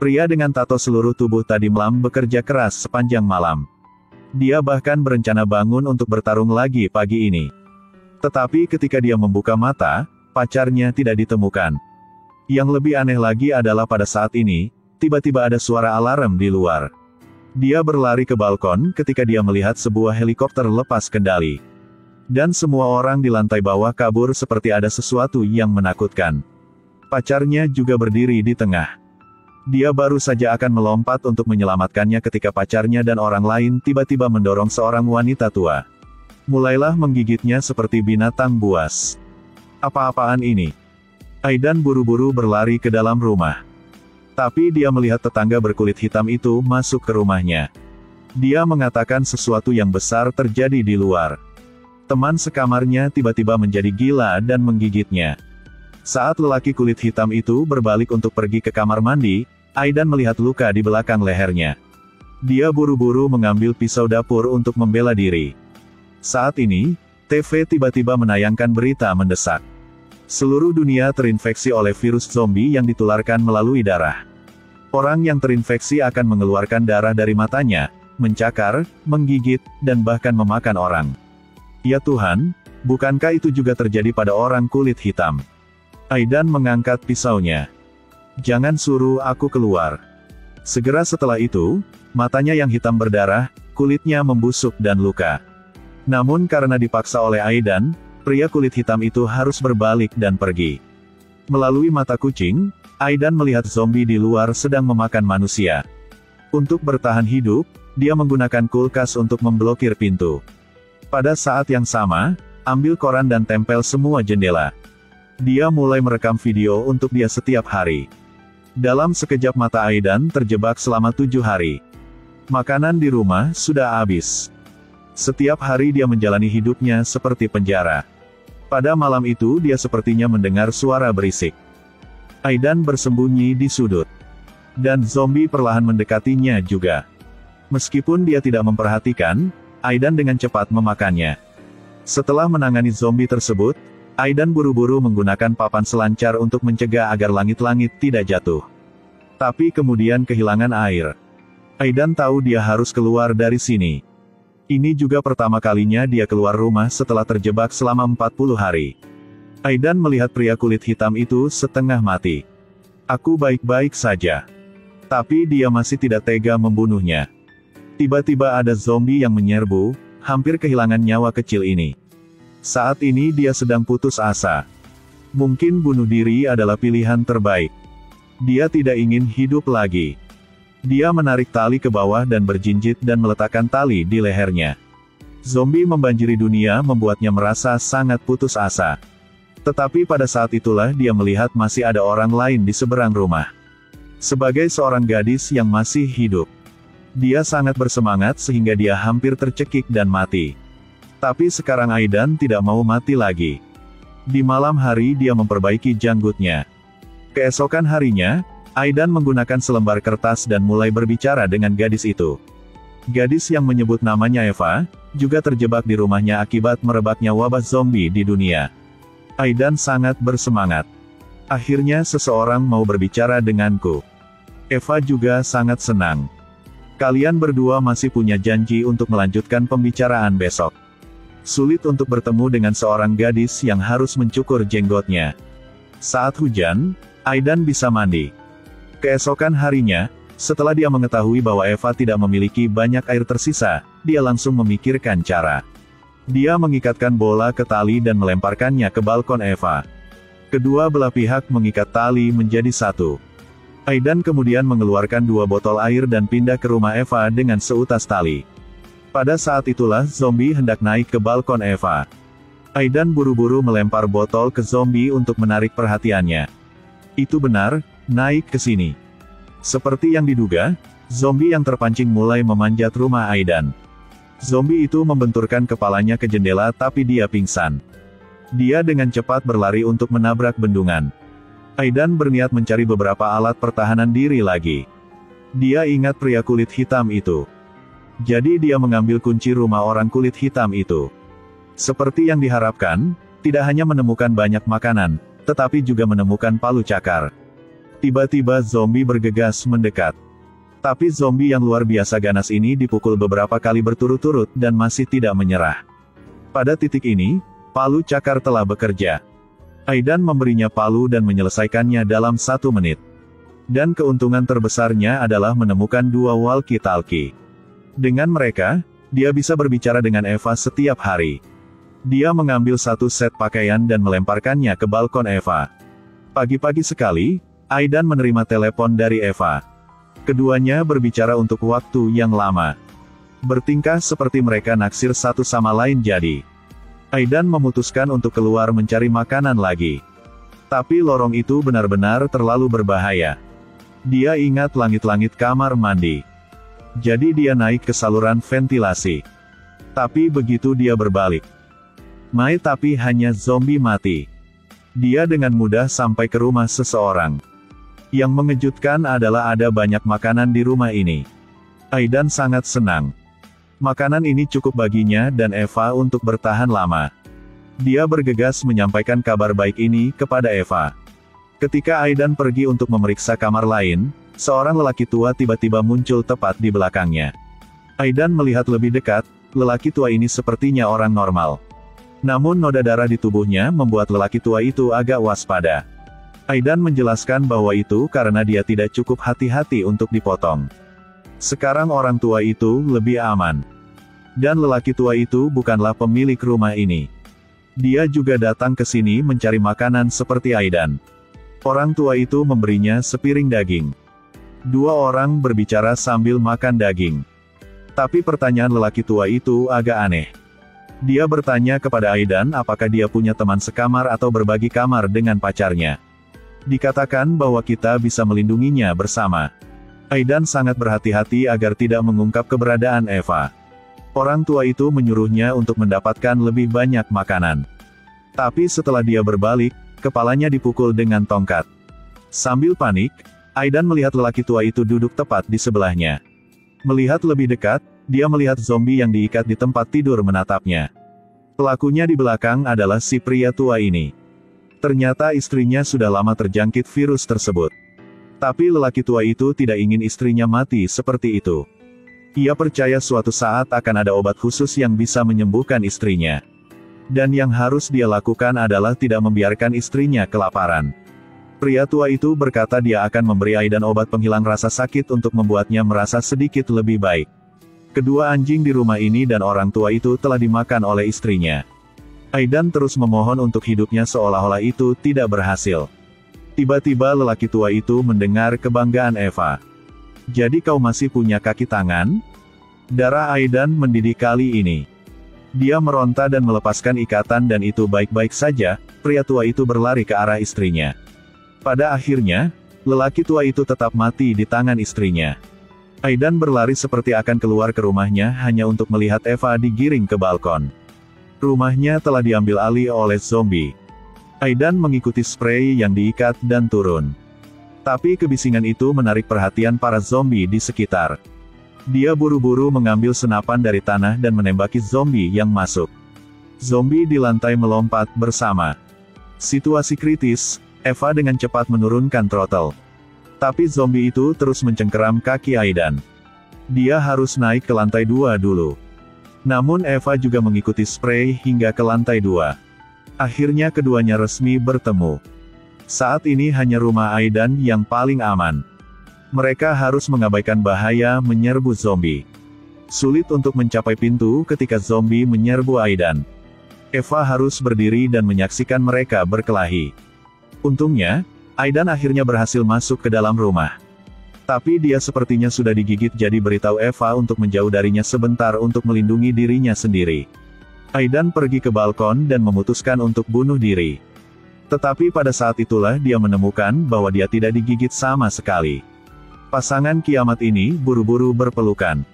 Pria dengan tato seluruh tubuh tadi malam bekerja keras sepanjang malam. Dia bahkan berencana bangun untuk bertarung lagi pagi ini. Tetapi ketika dia membuka mata, pacarnya tidak ditemukan. Yang lebih aneh lagi adalah pada saat ini, tiba-tiba ada suara alarm di luar. Dia berlari ke balkon ketika dia melihat sebuah helikopter lepas kendali. Dan semua orang di lantai bawah kabur seperti ada sesuatu yang menakutkan. Pacarnya juga berdiri di tengah. Dia baru saja akan melompat untuk menyelamatkannya ketika pacarnya dan orang lain tiba-tiba mendorong seorang wanita tua. Mulailah menggigitnya seperti binatang buas. Apa-apaan ini? Aidan buru-buru berlari ke dalam rumah. Tapi dia melihat tetangga berkulit hitam itu masuk ke rumahnya. Dia mengatakan sesuatu yang besar terjadi di luar. Teman sekamarnya tiba-tiba menjadi gila dan menggigitnya. Saat lelaki kulit hitam itu berbalik untuk pergi ke kamar mandi, Aidan melihat luka di belakang lehernya. Dia buru-buru mengambil pisau dapur untuk membela diri. Saat ini, TV tiba-tiba menayangkan berita mendesak. Seluruh dunia terinfeksi oleh virus zombie yang ditularkan melalui darah. Orang yang terinfeksi akan mengeluarkan darah dari matanya, mencakar, menggigit, dan bahkan memakan orang. Ya Tuhan, bukankah itu juga terjadi pada orang kulit hitam? Aidan mengangkat pisaunya. Jangan suruh aku keluar. Segera setelah itu, matanya yang hitam berdarah, kulitnya membusuk dan luka. Namun karena dipaksa oleh Aidan, pria kulit hitam itu harus berbalik dan pergi. Melalui mata kucing, Aidan melihat zombie di luar sedang memakan manusia. Untuk bertahan hidup, dia menggunakan kulkas untuk memblokir pintu. Pada saat yang sama, ambil koran dan tempel semua jendela. Dia mulai merekam video untuk dia setiap hari. Dalam sekejap mata Aidan terjebak selama 7 hari. Makanan di rumah sudah habis. Setiap hari dia menjalani hidupnya seperti penjara. Pada malam itu dia sepertinya mendengar suara berisik. Aidan bersembunyi di sudut. Dan zombie perlahan mendekatinya juga. Meskipun dia tidak memperhatikan, Aidan dengan cepat memakannya. Setelah menangani zombie tersebut, Aidan buru-buru menggunakan papan selancar untuk mencegah agar langit-langit tidak jatuh. Tapi kemudian kehilangan air. Aidan tahu dia harus keluar dari sini. Ini juga pertama kalinya dia keluar rumah setelah terjebak selama 40 hari. Aidan melihat pria kulit hitam itu setengah mati. Aku baik-baik saja. Tapi dia masih tidak tega membunuhnya. Tiba-tiba ada zombie yang menyerbu, hampir kehilangan nyawa kecil ini. Saat ini dia sedang putus asa. Mungkin bunuh diri adalah pilihan terbaik. Dia tidak ingin hidup lagi. Dia menarik tali ke bawah dan berjinjit dan meletakkan tali di lehernya. Zombie membanjiri dunia membuatnya merasa sangat putus asa. Tetapi pada saat itulah dia melihat masih ada orang lain di seberang rumah. Sebagai seorang gadis yang masih hidup, dia sangat bersemangat sehingga dia hampir tercekik dan mati. Tapi sekarang Aidan tidak mau mati lagi. Di malam hari dia memperbaiki janggutnya. Keesokan harinya, Aidan menggunakan selembar kertas dan mulai berbicara dengan gadis itu. Gadis yang menyebut namanya Eva, juga terjebak di rumahnya akibat merebaknya wabah zombie di dunia. Aidan sangat bersemangat. Akhirnya seseorang mau berbicara denganku. Eva juga sangat senang. Kalian berdua masih punya janji untuk melanjutkan pembicaraan besok. Sulit untuk bertemu dengan seorang gadis yang harus mencukur jenggotnya. Saat hujan, Aidan bisa mandi. Keesokan harinya, setelah dia mengetahui bahwa Eva tidak memiliki banyak air tersisa, dia langsung memikirkan cara. Dia mengikatkan bola ke tali dan melemparkannya ke balkon Eva. Kedua belah pihak mengikat tali menjadi satu. Aidan kemudian mengeluarkan 2 botol air dan pindah ke rumah Eva dengan seutas tali. Pada saat itulah zombie hendak naik ke balkon Eva. Aidan buru-buru melempar botol ke zombie untuk menarik perhatiannya. Itu benar, naik ke sini. Seperti yang diduga, zombie yang terpancing mulai memanjat rumah Aidan. Zombie itu membenturkan kepalanya ke jendela tapi dia pingsan. Dia dengan cepat berlari untuk menabrak bendungan. Aidan berniat mencari beberapa alat pertahanan diri lagi. Dia ingat pria kulit hitam itu. Jadi dia mengambil kunci rumah orang kulit hitam itu. Seperti yang diharapkan, tidak hanya menemukan banyak makanan, tetapi juga menemukan palu cakar. Tiba-tiba zombie bergegas mendekat. Tapi zombie yang luar biasa ganas ini dipukul beberapa kali berturut-turut dan masih tidak menyerah. Pada titik ini, palu cakar telah bekerja. Aidan memberinya palu dan menyelesaikannya dalam 1 menit. Dan keuntungan terbesarnya adalah menemukan 2 walkie-talkie. Dengan mereka, dia bisa berbicara dengan Eva setiap hari. Dia mengambil 1 set pakaian dan melemparkannya ke balkon Eva. Pagi-pagi sekali, Aidan menerima telepon dari Eva. Keduanya berbicara untuk waktu yang lama. Bertingkah seperti mereka naksir satu sama lain jadi. Aidan memutuskan untuk keluar mencari makanan lagi. Tapi lorong itu benar-benar terlalu berbahaya. Dia ingat langit-langit kamar mandi. Jadi dia naik ke saluran ventilasi. Tapi begitu dia berbalik, tapi hanya zombie mati. Dia dengan mudah sampai ke rumah seseorang. Yang mengejutkan adalah ada banyak makanan di rumah ini. Aidan sangat senang. Makanan ini cukup baginya dan Eva untuk bertahan lama. Dia bergegas menyampaikan kabar baik ini kepada Eva. Ketika Aidan pergi untuk memeriksa kamar lain, seorang lelaki tua tiba-tiba muncul tepat di belakangnya. Aidan melihat lebih dekat, lelaki tua ini sepertinya orang normal. Namun noda darah di tubuhnya membuat lelaki tua itu agak waspada. Aidan menjelaskan bahwa itu karena dia tidak cukup hati-hati untuk dipotong. Sekarang orang tua itu lebih aman. Dan lelaki tua itu bukanlah pemilik rumah ini. Dia juga datang ke sini mencari makanan seperti Aidan. Orang tua itu memberinya sepiring daging. 2 orang berbicara sambil makan daging. Tapi pertanyaan lelaki tua itu agak aneh. Dia bertanya kepada Aidan apakah dia punya teman sekamar atau berbagi kamar dengan pacarnya. Dikatakan bahwa kita bisa melindunginya bersama. Aidan sangat berhati-hati agar tidak mengungkap keberadaan Eva. Orang tua itu menyuruhnya untuk mendapatkan lebih banyak makanan. Tapi setelah dia berbalik, kepalanya dipukul dengan tongkat. Sambil panik, Aidan melihat lelaki tua itu duduk tepat di sebelahnya. Melihat lebih dekat, dia melihat zombie yang diikat di tempat tidur menatapnya. Pelakunya di belakang adalah si pria tua ini. Ternyata istrinya sudah lama terjangkit virus tersebut. Tapi lelaki tua itu tidak ingin istrinya mati seperti itu. Ia percaya suatu saat akan ada obat khusus yang bisa menyembuhkan istrinya. Dan yang harus dia lakukan adalah tidak membiarkan istrinya kelaparan. Pria tua itu berkata dia akan memberi Aidan obat penghilang rasa sakit untuk membuatnya merasa sedikit lebih baik. Kedua anjing di rumah ini dan orang tua itu telah dimakan oleh istrinya. Aidan terus memohon untuk hidupnya seolah-olah itu tidak berhasil. Tiba-tiba lelaki tua itu mendengar kebanggaan Eva. Jadi kau masih punya kaki tangan? Darah Aidan mendidih kali ini. Dia meronta dan melepaskan ikatan dan itu baik-baik saja, pria tua itu berlari ke arah istrinya. Pada akhirnya, lelaki tua itu tetap mati di tangan istrinya. Aidan berlari seperti akan keluar ke rumahnya hanya untuk melihat Eva digiring ke balkon. Rumahnya telah diambil alih oleh zombie. Aidan mengikuti spray yang diikat dan turun. Tapi kebisingan itu menarik perhatian para zombie di sekitar. Dia buru-buru mengambil senapan dari tanah dan menembaki zombie yang masuk. Zombie di lantai melompat bersama. Situasi kritis, Eva dengan cepat menurunkan throttle. Tapi zombie itu terus mencengkeram kaki Aidan. Dia harus naik ke lantai 2 dulu. Namun Eva juga mengikuti spray hingga ke lantai 2. Akhirnya keduanya resmi bertemu. Saat ini hanya rumah Aidan yang paling aman. Mereka harus mengabaikan bahaya menyerbu zombie. Sulit untuk mencapai pintu ketika zombie menyerbu Aidan. Eva harus berdiri dan menyaksikan mereka berkelahi. Untungnya, Aidan akhirnya berhasil masuk ke dalam rumah. Tapi dia sepertinya sudah digigit jadi beritahu Eva untuk menjauh darinya sebentar untuk melindungi dirinya sendiri. Aidan pergi ke balkon dan memutuskan untuk bunuh diri. Tetapi pada saat itulah dia menemukan bahwa dia tidak digigit sama sekali. Pasangan kiamat ini buru-buru berpelukan.